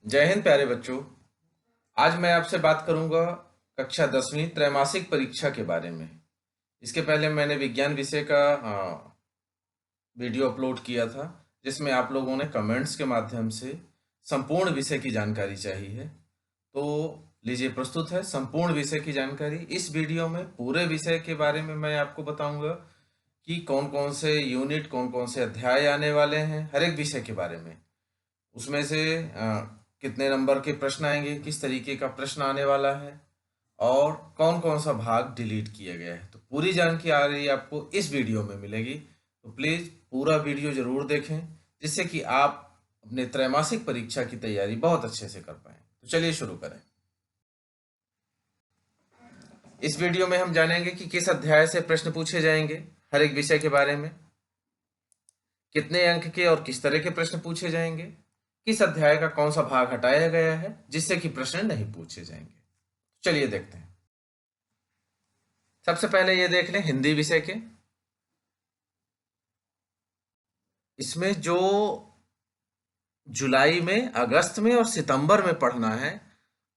जय हिंद प्यारे बच्चों। आज मैं आपसे बात करूंगा कक्षा 10वीं त्रैमासिक परीक्षा के बारे में। इसके पहले मैंने विज्ञान विषय का वीडियो अपलोड किया था, जिसमें आप लोगों ने कमेंट्स के माध्यम से संपूर्ण विषय की जानकारी चाहिए है। तो लीजिए, प्रस्तुत है संपूर्ण विषय की जानकारी। इस वीडियो में पूरे विषय के बारे में मैं आपको बताऊंगा कि कौन कौन से यूनिट, कौन कौन से अध्याय आने वाले हैं, हर एक विषय के बारे में। उसमें से कितने नंबर के प्रश्न आएंगे, किस तरीके का प्रश्न आने वाला है और कौन कौन सा भाग डिलीट किया गया है, तो पूरी जानकारी आपको इस वीडियो में मिलेगी। तो प्लीज पूरा वीडियो जरूर देखें, जिससे कि आप अपने त्रैमासिक परीक्षा की तैयारी बहुत अच्छे से कर पाएं। तो चलिए शुरू करें। इस वीडियो में हम जानेंगे कि किस अध्याय से प्रश्न पूछे जाएंगे, हर एक विषय के बारे में, कितने अंक के और किस तरह के प्रश्न पूछे जाएंगे, किस अध्याय का कौन सा भाग हटाया गया है जिससे कि प्रश्न नहीं पूछे जाएंगे। चलिए देखते हैं। सबसे पहले ये देख लें हिंदी विषय के। इसमें जो जुलाई में, अगस्त में और सितंबर में पढ़ना है,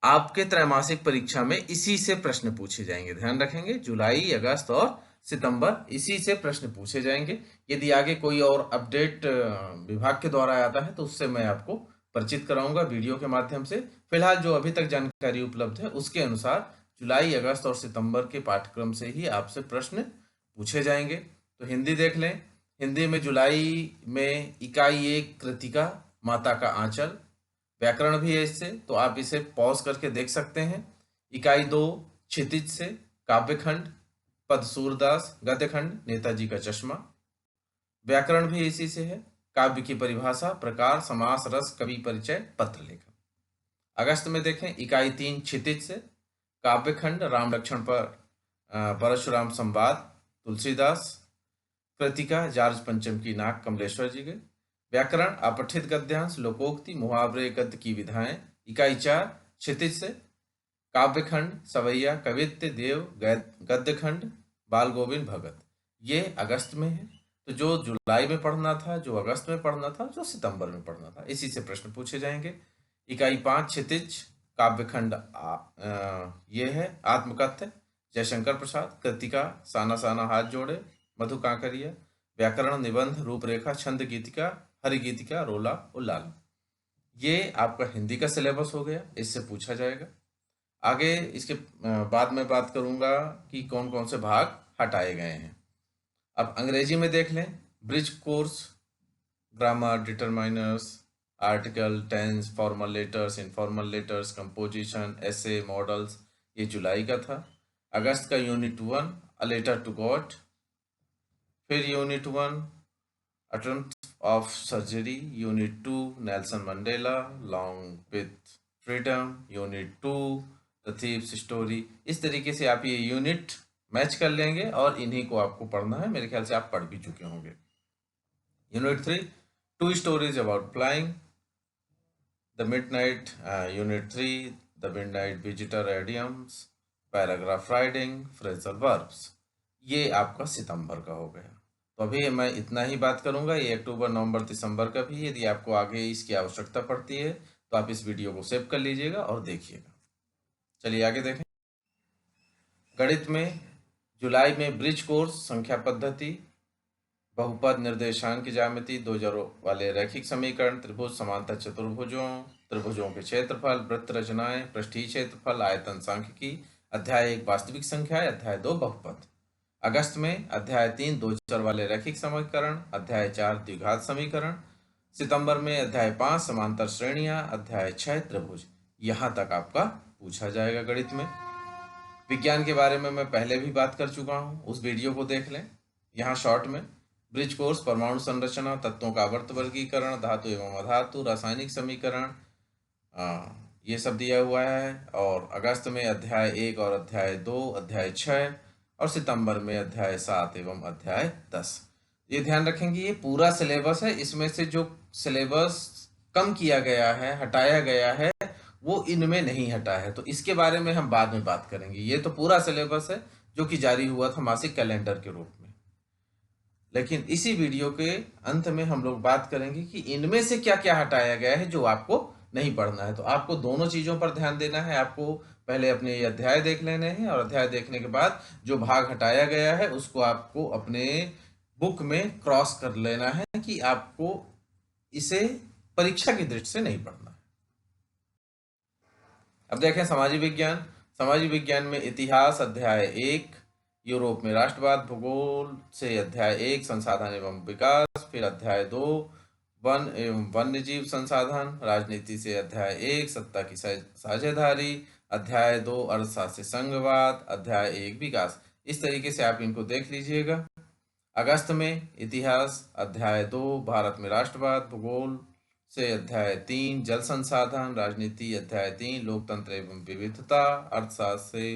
आपके त्रैमासिक परीक्षा में इसी से प्रश्न पूछे जाएंगे। ध्यान रखेंगे, जुलाई, अगस्त और सितंबर, इसी से प्रश्न पूछे जाएंगे। यदि आगे कोई और अपडेट विभाग के द्वारा आता है तो उससे मैं आपको परिचित कराऊंगा वीडियो के माध्यम से। फिलहाल जो अभी तक जानकारी उपलब्ध है उसके अनुसार जुलाई, अगस्त और सितंबर के पाठ्यक्रम से ही आपसे प्रश्न पूछे जाएंगे। तो हिंदी देख लें। हिंदी में जुलाई में इकाई 1 कृतिका, माता का आंचल, व्याकरण भी है इससे, तो आप इसे पॉज करके देख सकते हैं। इकाई 2 क्षितिज से, काव्यखंड, पद सूरदास, गद्यखंड, नेताजी का चश्मा, व्याकरण भी इसी से है। काव्य की परिभाषा, प्रकार, समास, रस, कवि परिचय, पत्र लेखन। अगस्त में देखें, इकाई 3 क्षितिज से, काव्यखंड, राम लक्ष्मण पर परशुराम संवाद, तुलसीदास, कृतिका, जार्ज पंचम की नाक, कमलेश्वर जी के। व्याकरण, अपठित गद्यांश, लोकोक्ति, मुहावरे, गद्य की विधाएं। इकाई 4 क्षितिज से, काव्यखंड, सवैया, कवित्य, देव, गद्यखंड, बाल गोविंद भगत। ये अगस्त में है। तो जो जुलाई में पढ़ना था, जो अगस्त में पढ़ना था, जो सितंबर में पढ़ना था, इसी से प्रश्न पूछे जाएंगे। इकाई 5 क्षितिज, काव्यखंड ये है आत्मकथ्य, जयशंकर प्रसाद, कृतिका, साना साना हाथ जोड़े, मधु कांकरिया। व्याकरण, निबंध, रूपरेखा, छंद गीतिका, हरिगीतिका, रोला उल्लाल। ये आपका हिंदी का सिलेबस हो गया, इससे पूछा जाएगा। आगे इसके बाद में बात करूंगा कि कौन कौन से भाग हटाए गए हैं। अब अंग्रेजी में देख लें। Bridge course, grammar, determiners, article, tense, formal letters, informal letters, composition, essay, models, ये जुलाई का था। अगस्त का unit 1 a letter to God, फिर unit 1 attempt of surgery, unit 2 Nelson Mandela long with freedom, unit 2 the thieves story. इस तरीके से आप ये यूनिट मैच कर लेंगे और इन्हीं को आपको पढ़ना है। मेरे ख्याल से आप पढ़ भी चुके होंगे। Unit 3 2 stories about flying, the midnight, unit 3 the midnight visitor idioms, paragraph writing, phrasal verbs. ये आपका सितंबर का हो गया। तो अभी मैं इतना ही बात करूंगा। ये अक्टूबर, नवंबर, दिसंबर का भी, यदि आपको आगे इसकी आवश्यकता पड़ती है तो आप इस वीडियो को सेव कर लीजिएगा और देखिएगा। चलिए आगे देखें। गणित में जुलाई में ब्रिज कोर्स, संख्या पद्धति, बहुपद, निर्देशांक की ज्यामिति, 2 जोड़ों वाले रैखिक समीकरण, त्रिभुज, समांतर चतुर्भुजों, त्रिभुजों के क्षेत्रफल, वृत्त रचनाएं, पृष्ठीय क्षेत्रफल, आयतन सांख्यिकी। अध्याय 1 वास्तविक संख्या, अध्याय 2 बहुपद। अगस्त में अध्याय 3 2 चर वाले रैखिक समीकरण, अध्याय 4 द्विघात समीकरण। सितंबर में अध्याय 5 समांतर श्रेणियां, अध्याय 6 त्रिभुज। यहां तक आपका पूछा जाएगा गणित में। विज्ञान के बारे में मैं पहले भी बात कर चुका हूं, उस वीडियो को देख लें। यहाँ शॉर्ट में ब्रिज कोर्स, परमाणु संरचना, तत्वों का आवर्त वर्गीकरण, धातु एवं अधातु, रासायनिक समीकरण, ये सब दिया हुआ है। और अगस्त में अध्याय 1 और अध्याय 2, अध्याय 6, और सितंबर में अध्याय 7 एवं अध्याय 10। ये ध्यान रखेंगे, ये पूरा सिलेबस है। इसमें से जो सिलेबस कम किया गया है, हटाया गया है, वो इनमें नहीं हटा है। तो इसके बारे में हम बाद में बात करेंगे। ये तो पूरा सिलेबस है जो कि जारी हुआ था मासिक कैलेंडर के रूप में। लेकिन इसी वीडियो के अंत में हम लोग बात करेंगे कि इनमें से क्या क्या हटाया गया है जो आपको नहीं पढ़ना है। तो आपको दोनों चीज़ों पर ध्यान देना है। आपको पहले अपने ये अध्याय देख लेने हैं और अध्याय देखने के बाद जो भाग हटाया गया है उसको आपको अपने बुक में क्रॉस कर लेना है कि आपको इसे परीक्षा की दृष्टि से नहीं पढ़ना है। अब देखें सामाजिक विज्ञान। सामाजिक विज्ञान में इतिहास अध्याय 1, यूरोप में राष्ट्रवाद, भूगोल से अध्याय 1 संसाधन एवं विकास, फिर अध्याय 2 वन एवं वन्य जीव संसाधन, राजनीति से अध्याय 1 सत्ता की साझेदारी, अध्याय 2 अर्थशास्त्र से संघवाद, अध्याय 1 विकास। इस तरीके से आप इनको देख लीजिएगा। अगस्त में इतिहास अध्याय 2 भारत में राष्ट्रवाद, भूगोल से अध्याय 3 जल संसाधन, राजनीति अध्याय 3 लोकतंत्र एवं विविधता, अर्थशास्त्र से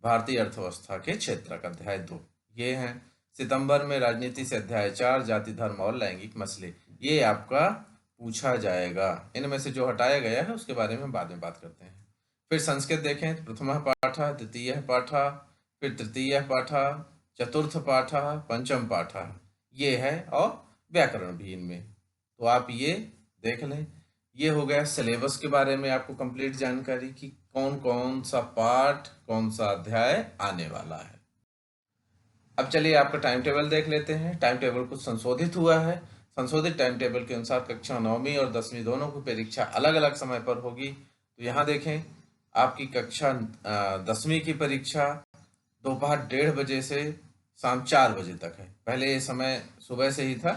भारतीय अर्थव्यवस्था के क्षेत्र का अध्याय 2 ये हैं। सितंबर में राजनीति से अध्याय 4 जाति धर्म और लैंगिक मसले, ये आपका पूछा जाएगा। इनमें से जो हटाया गया है उसके बारे में बाद में बात करते हैं। फिर संस्कृत देखें, प्रथम पाठ, द्वितीय पाठ, फिर तृतीय पाठ, चतुर्थ पाठ, पंचम पाठ, ये है, और व्याकरण भी इनमें। तो आप ये देख लें। ये हो गया सिलेबस के बारे में आपको कंप्लीट जानकारी कि कौन कौन सा पाठ कौन सा अध्याय आने वाला है। अब चलिए आपका टाइम टेबल देख लेते हैं। टाइम टेबल कुछ संशोधित हुआ है। संशोधित टाइम टेबल के अनुसार कक्षा 9वीं और 10वीं दोनों की परीक्षा अलग अलग समय पर होगी। तो यहाँ देखें, आपकी कक्षा 10वीं की परीक्षा दोपहर 1:30 बजे से शाम 4 बजे तक है। पहले ये समय सुबह से ही था,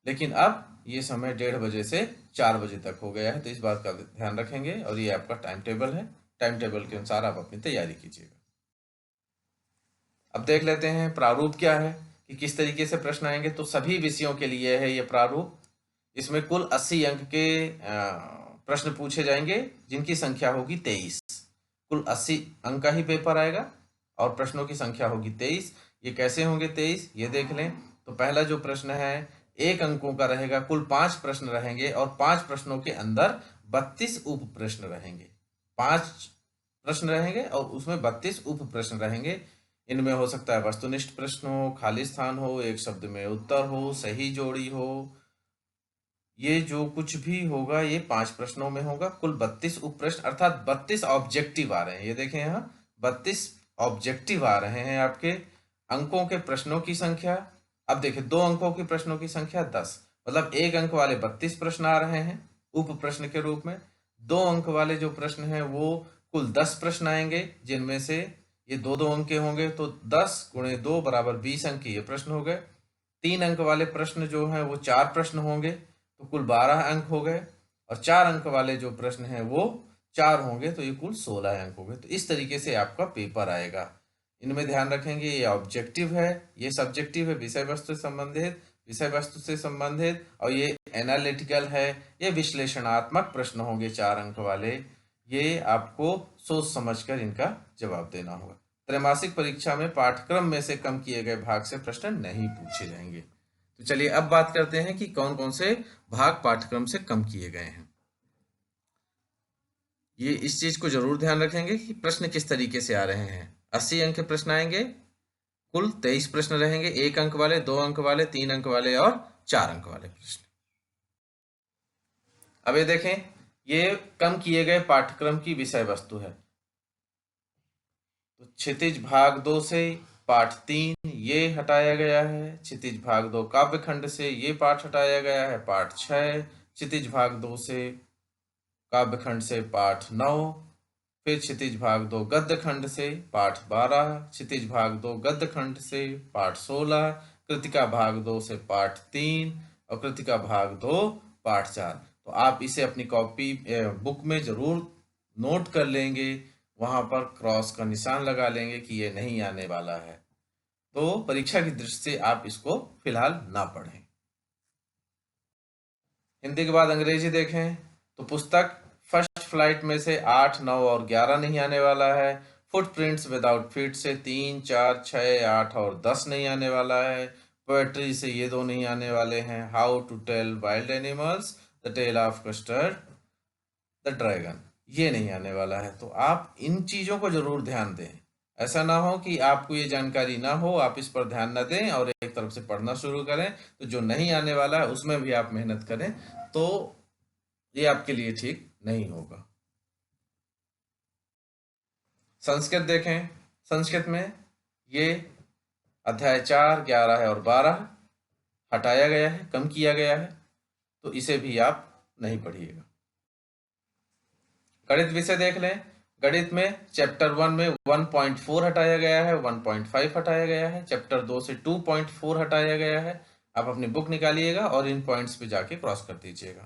लेकिन अब ये समय 1:30 बजे से 4 बजे तक हो गया है। तो इस बात का ध्यान रखेंगे, और ये आपका टाइम टेबल है। टाइम टेबल के अनुसार आप अपनी तैयारी कीजिएगा। अब देख लेते हैं प्रारूप क्या है कि किस तरीके से प्रश्न आएंगे। तो सभी विषयों के लिए है ये प्रारूप। इसमें कुल 80 अंक के प्रश्न पूछे जाएंगे, जिनकी संख्या होगी 23। कुल 80 अंक का ही पेपर आएगा और प्रश्नों की संख्या होगी 23। ये कैसे होंगे 23, ये देख लें। तो पहला जो प्रश्न है 1 अंकों का रहेगा। कुल 5 प्रश्न रहेंगे और 5 प्रश्नों के अंदर 32 उप प्रश्न रहेंगे। 5 प्रश्न रहेंगे और उसमें 32 उप प्रश्न रहेंगे। इनमें हो सकता है वस्तुनिष्ठ प्रश्न हो, खाली स्थान हो, एक शब्द में उत्तर हो, सही जोड़ी हो। ये जो कुछ भी होगा ये 5 प्रश्नों में होगा। कुल 32 उप प्रश्न अर्थात 32 ऑब्जेक्टिव आ रहे हैं। ये देखें यहाँ 32 ऑब्जेक्टिव आ रहे हैं आपके। अंकों के प्रश्नों की संख्या, अब देखिए 2 अंकों की प्रश्नों की संख्या 10, मतलब 1 अंक वाले 32 प्रश्न आ रहे हैं उप प्रश्न के रूप में। 2 अंक वाले जो प्रश्न हैं वो कुल 10 प्रश्न आएंगे, जिनमें से ये 2-2 अंक के होंगे। तो 10 × 2 = 20 अंक के ये प्रश्न हो गए। 3 अंक वाले प्रश्न जो हैं वो 4 प्रश्न होंगे, तो कुल 12 अंक हो गए। और 4 अंक वाले जो प्रश्न हैं वो 4 होंगे, तो ये कुल 16 अंक हो गए। तो इस तरीके से आपका पेपर आएगा। इनमें ध्यान रखेंगे ये ऑब्जेक्टिव है, ये सब्जेक्टिव है, विषय वस्तु से संबंधित, और ये एनालिटिकल है, ये विश्लेषणात्मक प्रश्न होंगे 4 अंक वाले। ये आपको सोच समझकर इनका जवाब देना होगा। त्रैमासिक परीक्षा में पाठ्यक्रम में से कम किए गए भाग से प्रश्न नहीं पूछे जाएंगे। तो चलिए अब बात करते हैं कि कौन कौन से भाग पाठ्यक्रम से कम किए गए हैं। ये इस चीज को जरूर ध्यान रखेंगे कि प्रश्न किस तरीके से आ रहे हैं। 80 अंक के प्रश्न आएंगे, कुल 23 प्रश्न रहेंगे, 1 अंक वाले, 2 अंक वाले, 3 अंक वाले और 4 अंक वाले प्रश्न। अब ये देखें, ये कम किए गए पाठ्यक्रम की विषय वस्तु है। तो क्षितिज भाग 2 से पाठ 3 ये हटाया गया है। क्षितिज भाग 2 काव्यखंड से ये पाठ हटाया गया है, पाठ 6। क्षितिज भाग 2 से काव्यखंड से पाठ 9, फिर क्षितिज भाग 2 गद्य खंड से पाठ 12, क्षितिज भाग 2 गद्य खंड से पाठ 16, कृतिका भाग 2 से पाठ 3 और कृतिका भाग 2 पाठ 4। तो आप इसे अपनी कॉपी बुक में जरूर नोट कर लेंगे, वहां पर क्रॉस का निशान लगा लेंगे कि ये नहीं आने वाला है। तो परीक्षा की दृष्टि से आप इसको फिलहाल ना पढ़ें। हिंदी के बाद अंग्रेजी देखें तो पुस्तक फर्स्ट फ्लाइट में से 8, 9 और 11 नहीं आने वाला है। फुटप्रिंट्स विदाउट फीट से 3, 4, 6, 8 और 10 नहीं आने वाला है। पोएट्री से ये 2 नहीं आने वाले हैं। How to tell wild animals, the tale of Custard the dragon, ये नहीं आने वाला है। तो आप इन चीजों को जरूर ध्यान दें। ऐसा ना हो कि आपको ये जानकारी ना हो, आप इस पर ध्यान न दें और एक तरफ से पढ़ना शुरू करें। तो जो नहीं आने वाला है उसमें भी आप मेहनत करें। तो ये आपके लिए ठीक नहीं होगा। संस्कृत देखें, संस्कृत में ये अध्याय 4, 11 और 12 हटाया गया है, कम किया गया है, तो इसे भी आप नहीं पढ़िएगा। गणित विषय देख लें। गणित में चैप्टर 1 में 1.4 हटाया गया है, 1.5 हटाया गया है, चैप्टर 2 से 2.4 हटाया गया है। आप अपनी बुक निकालिएगा और इन पॉइंट्स पे जाके क्रॉस कर दीजिएगा।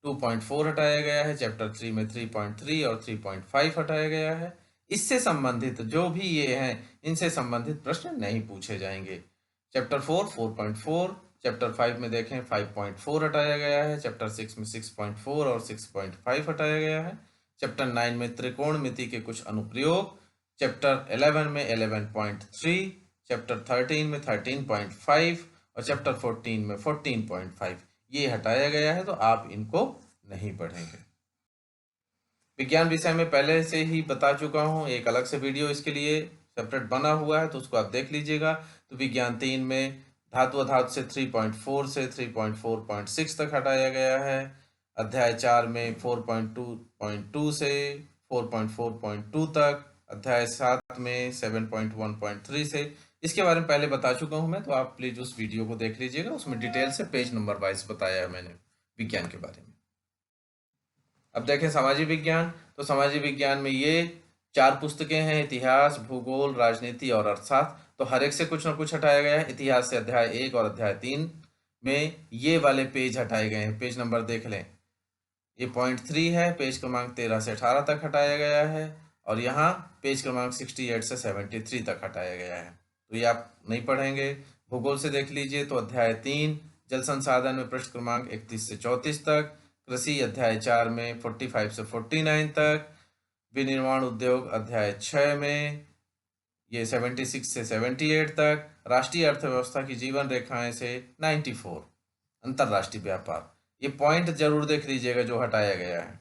2.4 हटाया गया है, चैप्टर 3 में 3.3 और 3.5 हटाया गया है। इससे संबंधित जो भी ये हैं, इनसे संबंधित प्रश्न नहीं पूछे जाएंगे। चैप्टर 4 4.4, चैप्टर 5 में देखें 5.4 हटाया गया है, चैप्टर 6 में 6.4 और 6.5 हटाया गया है, चैप्टर 9 में त्रिकोणमिति के कुछ अनुप्रयोग, चैप्टर 11 में 11.3, चैप्टर 13 में 13.5 और चैप्टर 14 में 14.5 ये हटाया गया है, तो आप इनको नहीं पढ़ेंगे। विज्ञान विषय में पहले से ही बता चुका हूँ, एक अलग से वीडियो इसके लिए सेपरेट बना हुआ है, तो उसको आप देख लीजिएगा। तो विज्ञान 3 में धातु अधातु से 3.4 से 3.4.6 तक हटाया गया है। अध्याय 4 में 4.2.2 से 4.4.2 तक, अध्याय 7 में 7.1.3 से। इसके बारे में पहले बता चुका हूँ मैं, तो आप प्लीज उस वीडियो को देख लीजिएगा, उसमें डिटेल से पेज नंबर वाइज बताया है मैंने विज्ञान के बारे में। अब देखें सामाजिक विज्ञान, तो सामाजिक विज्ञान में ये 4 पुस्तकें हैं, इतिहास, भूगोल, राजनीति और अर्थशास्त्र। तो हर एक से कुछ ना कुछ हटाया गया है। इतिहास से अध्याय 1 और अध्याय 3 में ये वाले पेज हटाए गए हैं। पेज नंबर देख लें, ये पॉइंट 3 है, पेज क्रमांक 13 से 18 तक हटाया गया है, और यहाँ पेज क्रमांक 68 से 73 तक हटाया गया है, तो ये आप नहीं पढ़ेंगे। भूगोल से देख लीजिए, तो अध्याय 3 जल संसाधन में पृष्ठ क्रमांक 31 से 34 तक, कृषि अध्याय 4 में 45 से 49 तक, विनिर्माण उद्योग अध्याय 6 में ये 76 से 78 तक, राष्ट्रीय अर्थव्यवस्था की जीवन रेखाएं से 94, अंतरराष्ट्रीय व्यापार, ये पॉइंट जरूर देख लीजिएगा जो हटाया गया है।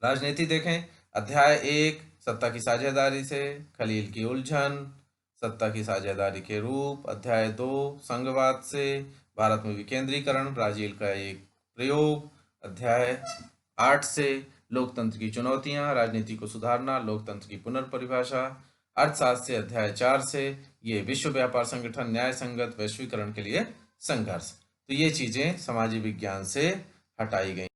राजनीति देखें, अध्याय 1 सत्ता की साझेदारी से, खलील की उलझन, सत्ता की साझेदारी के रूप, अध्याय 2 संघवाद से, भारत में विकेंद्रीकरण, ब्राजील का एक प्रयोग, अध्याय 8 से लोकतंत्र की चुनौतियां, राजनीति को सुधारना, लोकतंत्र की पुनर्परिभाषा, अर्थशास्त्र से अध्याय 4 से ये विश्व व्यापार संगठन, न्याय संगत वैश्वीकरण के लिए संघर्ष। तो ये चीजें सामाजिक विज्ञान से हटाई गई।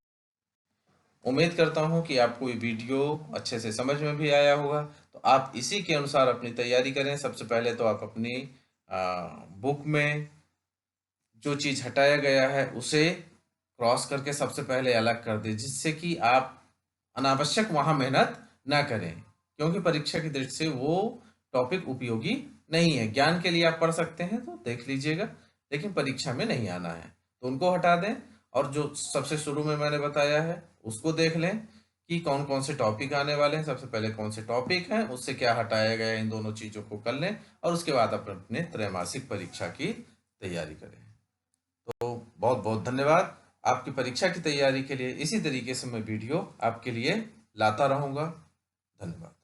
उम्मीद करता हूं कि आपको ये वीडियो अच्छे से समझ में भी आया होगा, तो आप इसी के अनुसार अपनी तैयारी करें। सबसे पहले तो आप अपनी बुक में जो चीज़ हटाया गया है उसे क्रॉस करके सबसे पहले अलग कर दें, जिससे कि आप अनावश्यक वहाँ मेहनत ना करें, क्योंकि परीक्षा की दृष्टि से वो टॉपिक उपयोगी नहीं है। ज्ञान के लिए आप पढ़ सकते हैं तो देख लीजिएगा, लेकिन परीक्षा में नहीं आना है, तो उनको हटा दें। और जो सबसे शुरू में मैंने बताया है उसको देख लें कि कौन कौन से टॉपिक आने वाले हैं, सबसे पहले कौन से टॉपिक हैं, उससे क्या हटाया गया है, इन दोनों चीज़ों को कर लें, और उसके बाद अपने त्रैमासिक परीक्षा की तैयारी करें। तो बहुत बहुत धन्यवाद। आपकी परीक्षा की तैयारी के लिए इसी तरीके से मैं वीडियो आपके लिए लाता रहूँगा। धन्यवाद।